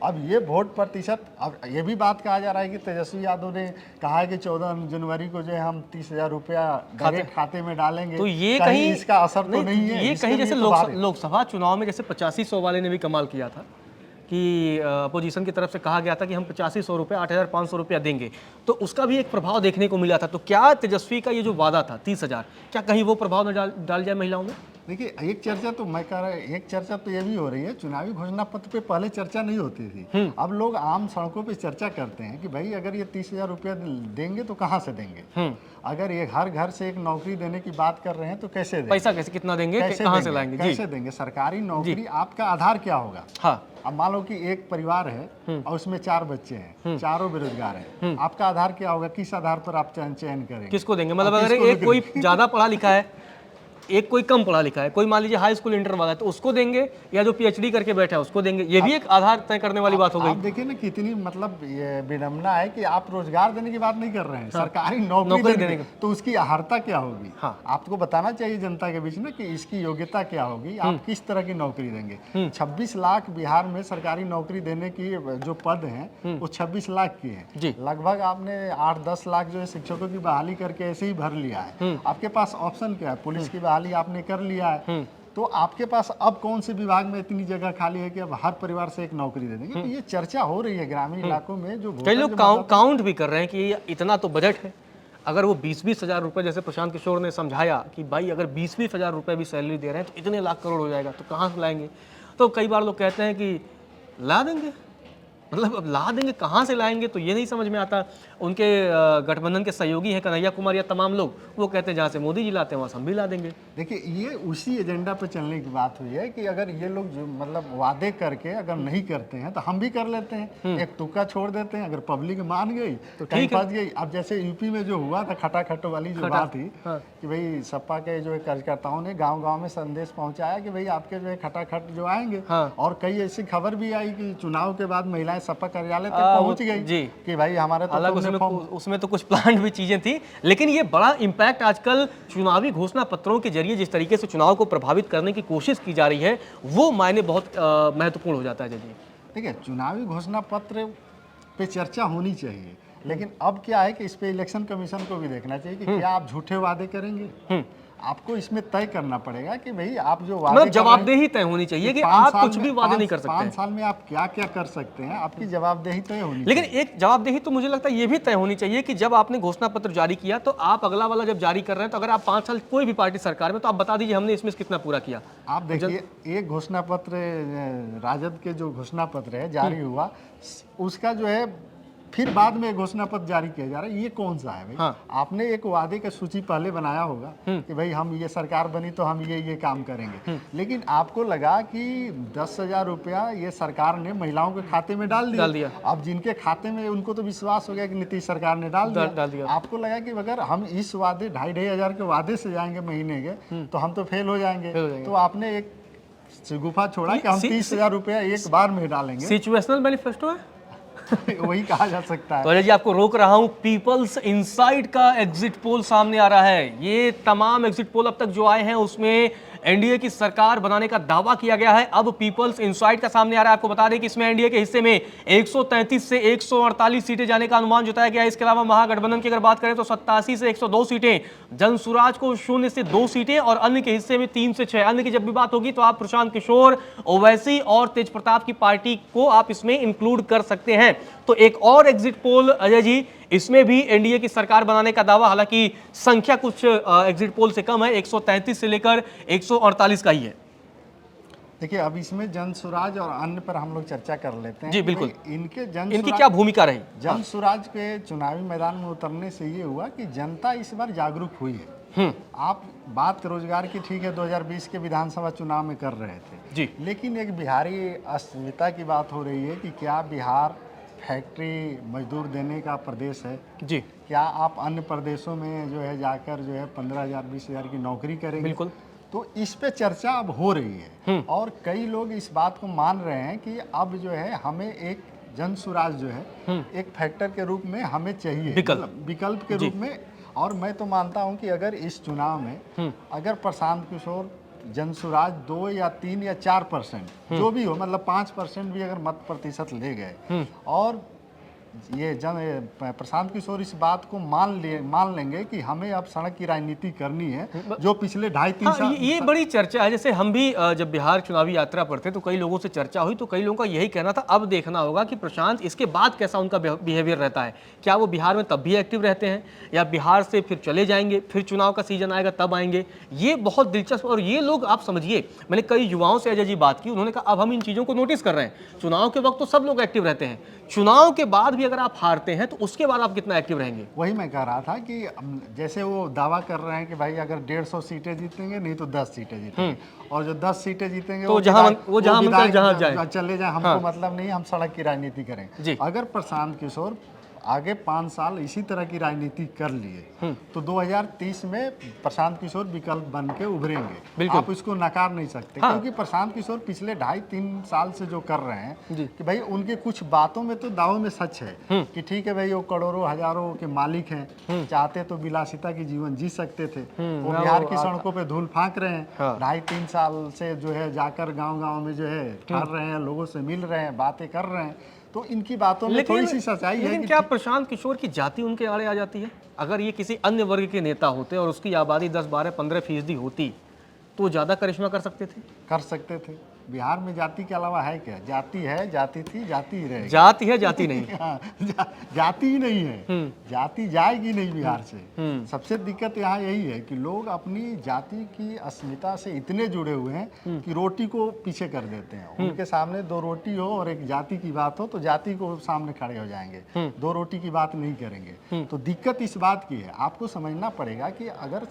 अब ये वोट प्रतिशत, अब ये भी बात कहा जा रहा है कि तेजस्वी यादव ने कहा है कि 14 जनवरी को जो है हम 30,000 रुपया डायरेक्ट खाते में डालेंगे। तो ये कहीं इसका असर तो नहीं है। ये कहीं जैसे लोकसभा चुनाव में जैसे 8500 वाले ने भी कमाल किया था कि अपोजिशन की तरफ से कहा गया था कि हम 8500 रुपये 8,500 रुपया देंगे, तो उसका भी एक प्रभाव देखने को मिला था। तो क्या तेजस्वी का ये जो वादा था 30,000, क्या कहीं वो प्रभाव न डाल जाए महिलाओं में? देखिए, एक चर्चा तो मैं कह रहा हूँ, एक चर्चा तो ये भी हो रही है, चुनावी घोषणा पत्र पे पहले चर्चा नहीं होती थी। अब लोग आम सड़कों पे चर्चा करते हैं कि भाई अगर ये 30,000 रुपया देंगे तो कहाँ से देंगे, अगर ये हर घर से एक नौकरी देने की बात कर रहे हैं तो कैसे देंगे, पैसा कैसे कितना देंगे, कहाँ से लाएंगे, कैसे देंगे। सरकारी नौकरी, आपका आधार क्या होगा। हाँ, अब मान लो कि एक परिवार है और उसमें 4 बच्चे हैं, चारों बेरोजगार हैं, आपका आधार क्या होगा, किस आधार पर आप चयन करेंगे, किसको देंगे। मतलब अगर एक कोई ज्यादा पढ़ा लिखा है, एक कोई कम पढ़ा लिखा है, कोई मान लीजिए हाई स्कूल इंटर वाला है तो उसको देंगे, या जो पीएचडी करके बैठा है उसको देंगे। ये भी एक आधार तय करने वाली बात हो गई। आप देखिए ना कितनी मतलब ये विडम्बना है कि आप रोजगार देने की बात नहीं कर रहे हैं, सरकारी नौकरी देने की। तो उसकी अहर्ता क्या होगी। आपको बताना चाहिए जनता के बीच में कि इसकी योग्यता क्या होगी, आप किस तरह की नौकरी देंगे। 26 लाख बिहार में सरकारी नौकरी देने की जो पद हैं वो 26 लाख की है। लगभग आपने 8-10 लाख जो है शिक्षकों की बहाली करके ऐसे ही भर लिया है। आपके पास ऑप्शन क्या है, पुलिस की बहाली आपने कर लिया है, तो आपके पास अब कौन से विभाग में इतनी जगह खाली है कि अब हर परिवार से एक नौकरी दे देंगे। तो ये चर्चा हो रही है ग्रामीण इलाकों में। जो कई लोग काउंट भी कर रहे हैं कि इतना तो बजट है, अगर वो 20-20 हज़ार रुपये, जैसे प्रशांत किशोर ने समझाया कि भाई अगर 20-20 हज़ार रुपये भी सैलरी दे रहे हैं तो इतने लाख करोड़ हो जाएगा, तो कहाँ से लाएंगे। तो कई बार लोग कहते हैं कि ला देंगे, मतलब अब ला देंगे, कहाँ से लाएंगे, तो ये नहीं समझ में आता। उनके गठबंधन के सहयोगी हैं कन्हैया कुमार या तमाम लोग, वो कहते हैं जहाँ से मोदी जी लाते हैं वहाँ से हम भी ला देंगे। देखिए, ये उसी एजेंडा पर चलने की बात हुई है कि अगर ये लोग जो मतलब वादे करके अगर नहीं करते हैं तो हम भी कर लेते हैं, एक तुक्का छोड़ देते हैं, अगर पब्लिक मान गई तो कहीं फंस गई। अब जैसे यूपी में जो हुआ था खटाखट वाली जो बात थी कि भाई सपा के जो कार्यकर्ताओं ने गांव-गांव में संदेश पहुंचाया कि भाई आपके जो है खटाखट जो आएंगे, और कई ऐसी खबर भी आई कि चुनाव के बाद महिलाएं सपा कार्यालय तक पहुंच गई कि भाई हमारे तो उसमें तो कुछ प्लान भी चीजें थी। लेकिन ये बड़ा इम्पैक्ट आजकल चुनावी घोषणा पत्रों के जरिए जिस तरीके से चुनाव को प्रभावित करने की कोशिश की जा रही है, वो मायने बहुत महत्वपूर्ण हो जाता है। जी देखिए, चुनावी घोषणा पत्र पे चर्चा होनी चाहिए, लेकिन अब क्या है कि इस पे इलेक्शन कमीशन को भी देखना चाहिए कि क्या आप झूठे वादे करेंगे। आपको इसमें तय करना पड़ेगा कि भाई आप जो वादे जवाबदेही तय होनी चाहिए कि आप कुछ भी वादे नहीं कर सकते। 5 साल में आप क्या क्या कर सकते हैं, आपकी जवाबदेही तय होनी। लेकिन एक जवाबदेही तो मुझे लगता है ये भी तय होनी चाहिए कि जब आपने घोषणा पत्र जारी किया तो आप अगला वाला जब जारी कर रहे हैं तो अगर आप 5 साल कोई भी पार्टी सरकार में, तो आप बता दीजिए हमने इसमें कितना पूरा किया। आप देखिए, एक घोषणा पत्र राजद के जो घोषणा पत्र है जारी हुआ, उसका जो है फिर बाद में घोषणा पत्र जारी किया जा रहा है, ये कौन सा है भाई? आपने एक वादे का सूची पहले बनाया होगा कि भाई हम ये सरकार बनी तो हम ये काम करेंगे, लेकिन आपको लगा कि 10,000 रुपया ये सरकार ने महिलाओं के खाते में डाल दिया। अब जिनके खाते में, उनको तो विश्वास हो गया कि नीतीश सरकार ने डाल दिया। आपको लगा कि अगर हम इस वादे 2,500 के वादे से जाएंगे महीने के तो हम तो फेल हो जाएंगे। तो आपने एक गुफा छोड़ा कि हम 30,000 रुपया एक बार में डालेंगे। सिचुएशनल मैनिफेस्टो है वही कहा जा सकता है। तो अजय जी, आपको रोक रहा हूं, पीपल्स इनसाइट का एग्जिट पोल सामने आ रहा है। ये तमाम एग्जिट पोल अब तक जो आए हैं उसमें एनडीए की सरकार बनाने का दावा किया गया है। अब पीपल्स इनसाइट का सामने आ रहा है। आपको बता दें कि इसमें एनडीए के हिस्से में 133 से 148 सीटें जाने का अनुमान जताया गया है। इसके अलावा महागठबंधन की अगर बात करें तो 87 से 102 सीटें, जनसुराज को 0 से 2 सीटें और अन्य के हिस्से में 3 से 6। अन्य की जब भी बात होगी तो आप प्रशांत किशोर, ओवैसी और तेज प्रताप की पार्टी को आप इसमें इंक्लूड कर सकते हैं। तो एक और एग्जिट पोल अजय जी, इसमें भी एनडीए की सरकार बनाने का दावा, हालांकि संख्या कुछ एग्जिट पोल से कम है, 133 से लेकर 148 का ही है। देखिए, अब इसमें जनसुराज और अन्य पर हम लोग चर्चा कर लेते हैं। जी बिल्कुल। इनकी क्या भूमिका रही? जनसुराज के चुनावी मैदान में उतरने से ये हुआ कि जनता इस बार जागरूक हुई है। आप बात रोजगार की ठीक है 2020 के विधानसभा चुनाव में कर रहे थे जी, लेकिन एक बिहारी अस्मिता की बात हो रही है कि क्या बिहार फैक्ट्री मजदूर देने का प्रदेश है जी। क्या आप अन्य प्रदेशों में जो है जाकर जो है 15,000 20,000 की नौकरी करेंगे? बिल्कुल। तो इस पे चर्चा अब हो रही है और कई लोग इस बात को मान रहे हैं कि अब जो है हमें एक जनसुराज जो है एक फैक्टर के रूप में हमें चाहिए, विकल्प के रूप में। और मैं तो मानता हूं कि अगर इस चुनाव में अगर प्रशांत किशोर जनसुराज 2 या 3 या 4% जो भी हो, मतलब 5% भी अगर मत प्रतिशत ले गए और ये प्रशांत किशोर इस बात को मान लेंगे कि हमें अब सड़क की राजनीति करनी है जो पिछले 2.5-3 साल। ये बड़ी चर्चा है। जैसे हम भी जब बिहार चुनावी यात्रा पर थे तो कई लोगों से चर्चा हुई, तो कई लोगों का यही कहना था अब देखना होगा कि प्रशांत इसके बाद कैसा उनका बिहेवियर रहता है। क्या वो बिहार में तब भी एक्टिव रहते हैं या बिहार से फिर चले जाएंगे, फिर चुनाव का सीजन आएगा तब आएंगे? ये बहुत दिलचस्प। और ये लोग, आप समझिए, मैंने कई युवाओं से अजय जी बात की, उन्होंने कहा अब हम इन चीज़ों को नोटिस कर रहे हैं। चुनाव के वक्त तो सब लोग एक्टिव रहते हैं, चुनाव के बाद भी अगर आप हारते हैं तो उसके बाद आप कितना एक्टिव रहेंगे? वही मैं कह रहा था कि जैसे वो दावा कर रहे हैं कि भाई अगर 150 सीटें जीतेंगे, नहीं तो 10 सीटें जीतेंगे, और जो 10 सीटें जीतेंगे तो जहां जाए चले जाए, हमको मतलब नहीं, हम सड़क की राजनीति करें। अगर प्रशांत किशोर आगे 5 साल इसी तरह की राजनीति कर लिए तो 2030 में प्रशांत किशोर विकल्प बन के उभरेंगे। आप इसको नकार नहीं सकते। क्योंकि प्रशांत किशोर पिछले 2.5-3 साल से जो कर रहे हैं कि भाई उनके कुछ बातों में तो दावों में सच है कि ठीक है भाई वो करोड़ों हजारों के मालिक हैं, चाहते तो विलासिता की जीवन जी सकते थे। वो बिहार की सड़कों पे धूल फांक रहे हैं, 2.5-3 साल से जो है जाकर गाँव में जो है ठहर रहे हैं, लोगों से मिल रहे हैं, बातें कर रहे हैं। तो इनकी बातों में थोड़ी सी सच्चाई है। लेकिन क्या प्रशांत किशोर की जाति उनके आड़े आ जाती है? अगर ये किसी अन्य वर्ग के नेता होते और उसकी आबादी 10, 12, 15% होती तो ज़्यादा करिश्मा कर सकते थे? कर सकते थे। बिहार में जाति के अलावा है क्या? जाति है, जाति थी, जाति ही रहेगी। जाति है, जाति नहीं। हाँ, जाति ही नहीं है, जाति जाएगी नहीं बिहार से। सबसे दिक्कत यहाँ यही है कि लोग अपनी जाति की अस्मिता से इतने जुड़े हुए हैं कि रोटी को पीछे कर देते हैं। उनके सामने दो रोटी हो और एक जाति की बात हो तो जाति को सामने खड़े हो जाएंगे, दो रोटी की बात नहीं करेंगे। तो दिक्कत इस बात की है, आपको समझना पड़ेगा कि अगर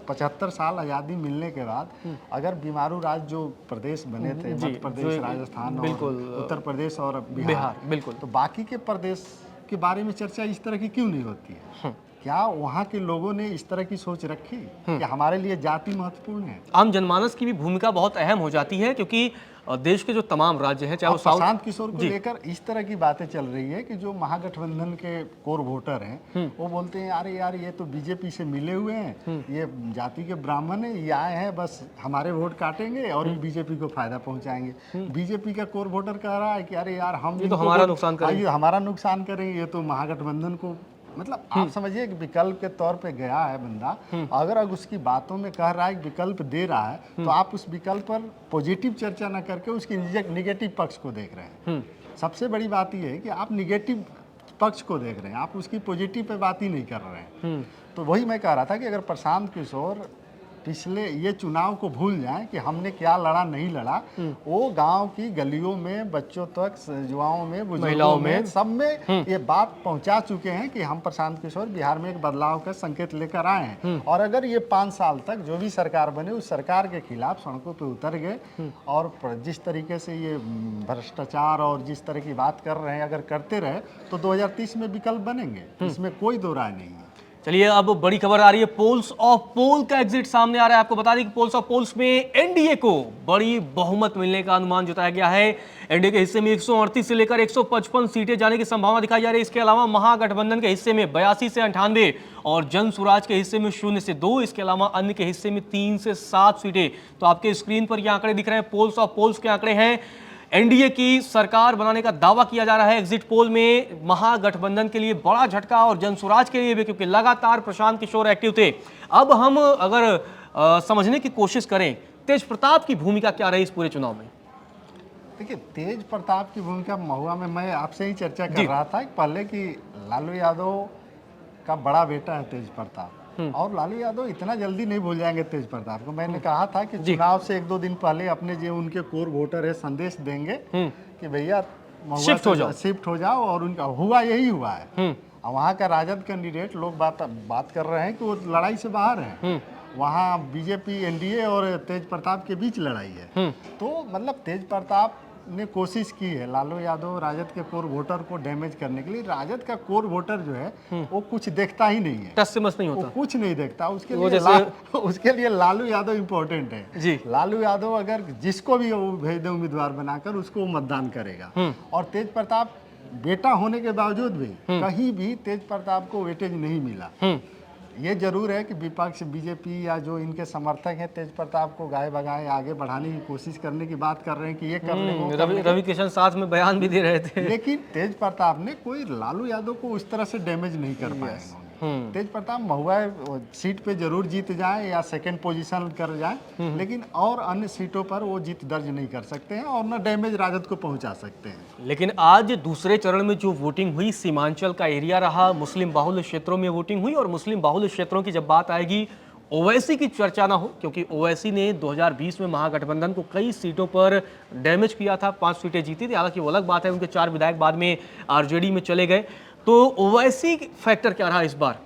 75 साल आज़ादी मिलने के बाद अगर बीमारू राज्य जो प्रदेश बने थे, मध्य प्रदेश, राजस्थान और उत्तर प्रदेश और बिहार, बिल्कुल, तो बाकी के प्रदेश के बारे में चर्चा इस तरह की क्यों नहीं होती है? क्या वहाँ के लोगों ने इस तरह की सोच रखी कि हमारे लिए जाति महत्वपूर्ण है? आम जनमानस की भी भूमिका बहुत अहम हो जाती है, क्योंकि देश के जो तमाम राज्य हैं, चाहे वो प्रशांत किशोर को लेकर इस तरह की बातें चल रही है कि जो महागठबंधन के कोर वोटर हैं वो बोलते हैं अरे यार ये तो बीजेपी से मिले हुए हैं, ये जाति के ब्राह्मण है, ये आए हैं बस हमारे वोट काटेंगे और बीजेपी को फायदा पहुंचाएंगे। बीजेपी का कोर वोटर कह रहा है कि अरे यार हम ये तो हमारा नुकसान करेंगे, हमारा नुकसान करेंगे, ये तो महागठबंधन को, मतलब आप समझिए कि विकल्प के तौर पे गया है बंदा, अगर उसकी बातों में कह रहा है कि विकल्प दे रहा है तो आप उस विकल्प पर पॉजिटिव चर्चा न करके उसकी निगेटिव पक्ष को देख रहे हैं। सबसे बड़ी बात यह है कि आप निगेटिव पक्ष को देख रहे हैं, आप उसकी पॉजिटिव पे बात ही नहीं कर रहे हैं। तो वही मैं कह रहा था कि अगर प्रशांत किशोर पिछले ये चुनाव को भूल जाएं कि हमने क्या लड़ा नहीं लड़ा, वो गांव की गलियों में, बच्चों तक, युवाओं में, बुजुर्गों में, सब में ये बात पहुंचा चुके हैं कि हम प्रशांत किशोर बिहार में एक बदलाव का संकेत लेकर आए हैं। और अगर ये 5 साल तक जो भी सरकार बने उस सरकार के खिलाफ सड़कों पे उतर गए और जिस तरीके से ये भ्रष्टाचार और जिस तरह की बात कर रहे हैं अगर करते रहे तो 2030 में विकल्प बनेंगे, इसमें कोई दो राय नहीं है। चलिए, अब बड़ी खबर आ रही है, पोल्स ऑफ पोल का एग्जिट सामने आ रहा है। आपको बता दें कि पोल्स ऑफ पोल्स में एनडीए को बड़ी बहुमत मिलने का अनुमान जताया गया है। एनडीए के हिस्से में 138 से लेकर 155 सीटें जाने की संभावना दिखाई जा रही है। इसके अलावा महागठबंधन के हिस्से में 82 से 98 और जन स्वराज के हिस्से में 0 से 2, इसके अलावा अन्य के हिस्से में 3 से 7 सीटें। तो आपके स्क्रीन पर ये आंकड़े दिख रहे हैं, पोल्स ऑफ पोल्स के आंकड़े हैं। एनडीए की सरकार बनाने का दावा किया जा रहा है एग्जिट पोल में। महागठबंधन के लिए बड़ा झटका और जनसुराज के लिए भी, क्योंकि लगातार प्रशांत किशोर एक्टिव थे। अब हम अगर समझने की कोशिश करें, तेज प्रताप की भूमिका क्या रही इस पूरे चुनाव में? देखिए, तेज प्रताप की भूमिका महुआ में मैं आपसे ही चर्चा कर रहा था पहले कि लालू यादव का बड़ा बेटा है तेज प्रताप, और लालू यादव इतना जल्दी नहीं भूल जाएंगे तेज प्रताप को। मैंने कहा था कि चुनाव से 1-2 दिन पहले अपने जो उनके कोर वोटर है संदेश देंगे कि भैया शिफ्ट हो जाओ, और उनका हुआ यही हुआ है। वहाँ का राजद कैंडिडेट लोग बात कर रहे हैं कि वो लड़ाई से बाहर है। वहाँ बीजेपी, एनडीए और तेज प्रताप के बीच लड़ाई है। तो मतलब तेज प्रताप ने कोशिश की है लालू यादव राजद के कोर वोटर को डैमेज करने के लिए। राजद का कोर वोटर जो है वो कुछ देखता ही नहीं है, टस से मस नहीं होता, वो कुछ नहीं देखता। उसके लिए लालू यादव इम्पोर्टेंट है जी। लालू यादव अगर जिसको भी वो भेज दे उम्मीदवार बनाकर, उसको मतदान करेगा। और तेज प्रताप बेटा होने के बावजूद भी कहीं भी तेज प्रताप को वेटेज नहीं मिला। ये जरूर है कि विपक्ष, बीजेपी या जो इनके समर्थक हैं तेज प्रताप को गाय बगाए आगे बढ़ाने की कोशिश करने की बात कर रहे हैं कि ये कर लेंगे। रवि किशन साथ में बयान भी दे रहे थे, लेकिन तेज प्रताप ने कोई लालू यादव को उस तरह से डैमेज नहीं कर पाएंगे। तेज प्रताप महुआ सीट पे जरूर जीत जाए या सेकंड पोजीशन कर जाए, लेकिन और अन्य सीटों पर वो जीत दर्ज नहीं कर सकते हैं और न डैमेज राजद को पहुंचा सकते हैं। लेकिन आज दूसरे चरण में जो वोटिंग हुई, सीमांचल का एरिया रहा, मुस्लिम बाहुल्य क्षेत्रों में वोटिंग हुई। और मुस्लिम बाहुल्य क्षेत्रों की जब बात आएगी, ओवैसी की चर्चा ना हो, क्योंकि ओवैसी ने 2020 में महागठबंधन को कई सीटों पर डैमेज किया था, 5 सीटें जीती थी। हालांकि वो अलग बात है, उनके 4 विधायक बाद में आरजेडी में चले गए। तो ओवैसी फैक्टर क्या रहा इस बार?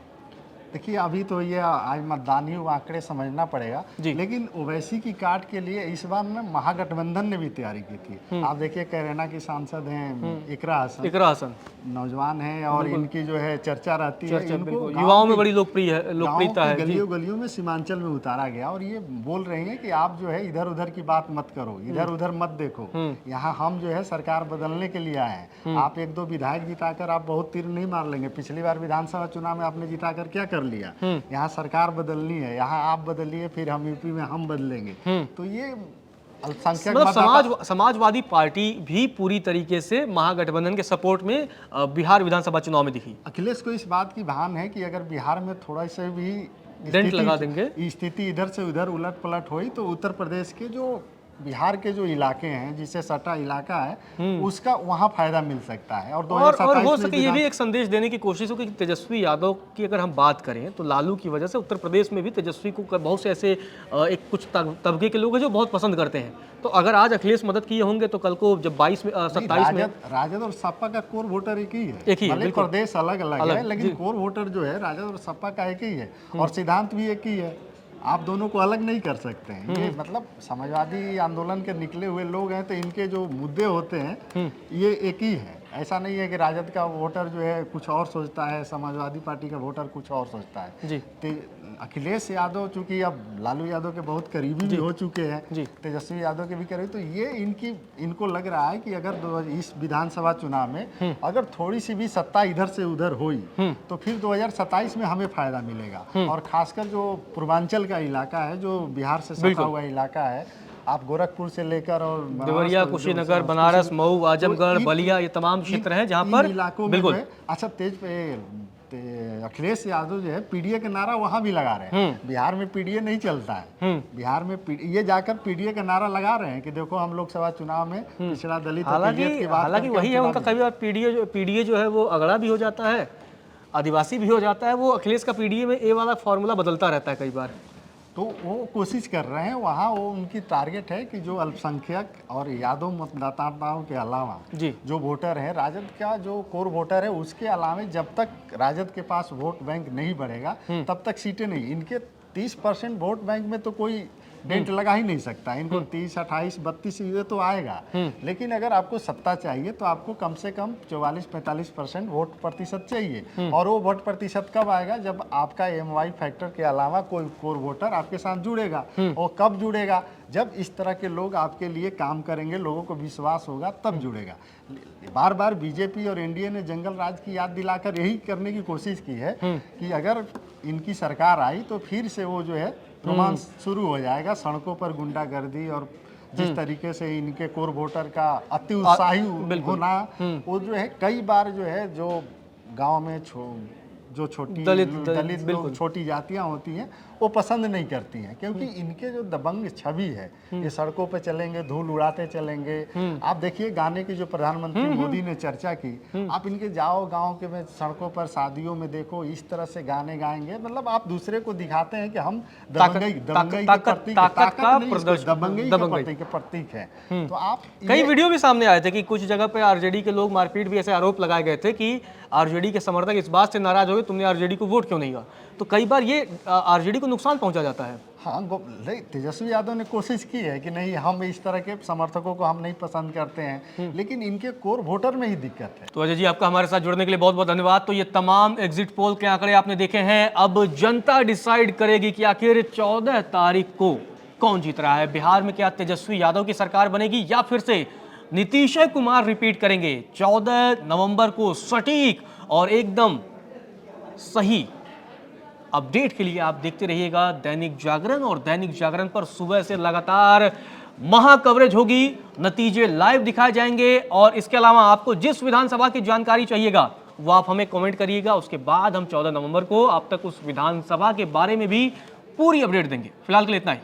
देखिए, अभी तो ये आज मतदानी आंकड़े समझना पड़ेगा, लेकिन ओवैसी की काट के लिए इस बार ना महागठबंधन ने भी तैयारी की थी। आप देखिए, कैरेना की सांसद हैं इकरा हसन, नौजवान हैं और इनकी जो है चर्चा रहती है, इनको युवाओं में बड़ी लोकप्रियता है। गलियों में सीमांचल में उतारा गया और ये बोल रहे हैं कि आप जो है इधर उधर की बात मत करो, इधर उधर मत देखो, यहाँ हम जो है सरकार बदलने के लिए आए हैं। आप 1-2 विधायक जिताकर आप बहुत तीर नहीं मार लेंगे। पिछली बार विधानसभा चुनाव में आपने जिताकर क्या कर लिया? यहाँ सरकार बदलनी है, यहाँ आप बदलिए, फिर हम यूपी में हम बदलेंगे। तो ये मतलब समाजवादी पार्टी भी पूरी तरीके से महागठबंधन के सपोर्ट में बिहार विधानसभा चुनाव में दिखी। अखिलेश को इस बात की भान है कि अगर बिहार में थोड़ा सा भी डेंट लगा देंगे, स्थिति इधर से उधर उलट पलट हुई तो उत्तर प्रदेश के जो बिहार के जो इलाके हैं जिससे सटा इलाका है उसका वहाँ फायदा मिल सकता है। और और 2027 हो में सके ये भी एक संदेश देने की कोशिश हो कि तेजस्वी यादव की अगर हम बात करें तो लालू की वजह से उत्तर प्रदेश में भी तेजस्वी को बहुत से ऐसे एक कुछ तबके के लोग हैं जो बहुत पसंद करते हैं। तो अगर आज अखिलेश मदद किए होंगे तो कल को जब 22 में 27 में राजद और सपा का कोर वोटर एक ही है, एक ही है, भले प्रदेश अलग अलग है लेकिन कोर वोटर जो है राजद और सपा का एक ही है और सिद्धांत भी एक ही है। आप दोनों को अलग नहीं कर सकते हैं। ये मतलब समाजवादी आंदोलन के निकले हुए लोग हैं तो इनके जो मुद्दे होते हैं ये एक ही है। ऐसा नहीं है कि राजद का वोटर जो है कुछ और सोचता है, समाजवादी पार्टी का वोटर कुछ और सोचता है जी। तो अखिलेश यादव चूंकि अब लालू यादव के बहुत करीबी भी हो चुके हैं, तेजस्वी यादव के भी करीबी, तो ये इनको लग रहा है कि अगर इस विधानसभा चुनाव में अगर थोड़ी सी भी सत्ता इधर से उधर हुई तो फिर 2027 में हमें फायदा मिलेगा। और खासकर जो पूर्वांचल का इलाका है, जो बिहार से सटा हुआ इलाका है, आप गोरखपुर से लेकर और देवरिया, कुशीनगर, बनारस, मऊ, आजमगढ़, बलिया, ये तमाम क्षेत्र हैं जहां पर इलाकों में अच्छा अखिलेश यादव जो है पीडीए का नारा वहां भी लगा रहे हैं। बिहार में पीडीए नहीं चलता है, बिहार में ये जाकर पीडीए का नारा लगा रहे हैं कि देखो हम लोकसभा चुनाव में पिछड़ा दलित हालांकि वही है उनका। कई बार पीडीए जो है वो अगड़ा भी हो जाता है, आदिवासी भी हो जाता है। वो अखिलेश का पीडीए में ए वाला फॉर्मूला बदलता रहता है कई बार। तो वो कोशिश कर रहे हैं वहाँ, वो उनकी टारगेट है कि जो अल्पसंख्यक और यादव मतदाताओं के अलावा जो वोटर है, राजद का जो कोर वोटर है, उसके अलावा जब तक राजद के पास वोट बैंक नहीं बढ़ेगा तब तक सीटें नहीं। इनके 30% वोट बैंक में तो कोई डेंट लगा ही नहीं सकता। इनको 30, 28, 32 ये तो आएगा, लेकिन अगर आपको सत्ता चाहिए तो आपको कम से कम 44-45% वोट प्रतिशत चाहिए। और वो वोट प्रतिशत कब आएगा? जब आपका MY फैक्टर के अलावा कोई कोर वोटर आपके साथ जुड़ेगा। और कब जुड़ेगा? जब इस तरह के लोग आपके लिए काम करेंगे, लोगों को विश्वास होगा, तब जुड़ेगा। बार बार बीजेपी और एनडीए ने जंगल राज की याद दिलाकर यही करने की कोशिश की है कि अगर इनकी सरकार आई तो फिर से वो जो है रोमांस शुरू हो जाएगा। सड़कों पर गुंडागर्दी और जिस तरीके से इनके कोर वोटर का अति उत्साही होना, वो जो है कई बार जो है जो गांव में जो छोटी दलित छोटी जातियां होती हैं वो पसंद नहीं करती हैं, क्योंकि इनके जो दबंग छवि है, ये सड़कों पे चलेंगे, धूल उड़ाते चलेंगे। आप देखिए गाने की जो प्रधानमंत्री मोदी ने चर्चा की, आप इनके जाओ गांव के में सड़कों पर शादियों में देखो, इस तरह से गाने गाएंगे। मतलब आप दूसरे को दिखाते हैं कि हम दबंगई के प्रतीक है। तो आप कई वीडियो भी सामने आए थे कि कुछ जगह पे आरजेडी के लोग मारपीट भी ऐसे आरोप लगाए गए थे कि आरजेडी के समर्थक इस बात से नाराज हो गए तुमने आरजेडी को वोट क्यों नहीं किया। तो कई बार ये आरजेडी को नुकसान पहुंचा जाता है। हाँ, तेजस्वी यादव ने कोशिश की है कि नहीं, हम इस तरह के समर्थकों को हम नहीं पसंद करते हैं, लेकिन इनके कोर वोटर में ही दिक्कत है। तो अजय जी, आपका हमारे साथ जुड़ने के लिए बहुत बहुत धन्यवाद। तो ये तमाम एग्जिट पोल के आंकड़े आपने देखे हैं। अब जनता डिसाइड करेगी कि आखिर 14 तारीख को कौन जीत रहा है। बिहार में क्या तेजस्वी यादव की सरकार बनेगी या फिर से नीतीश कुमार रिपीट करेंगे। 14 नवंबर को सटीक और एकदम सही अपडेट के लिए आप देखते रहिएगा दैनिक जागरण। और दैनिक जागरण पर सुबह से लगातार महा कवरेज होगी, नतीजे लाइव दिखाए जाएंगे। और इसके अलावा आपको जिस विधानसभा की जानकारी चाहिएगा वो आप हमें कमेंट करिएगा। उसके बाद हम 14 नवंबर को आप तक उस विधानसभा के बारे में भी पूरी अपडेट देंगे। फिलहाल के लिए इतना ही।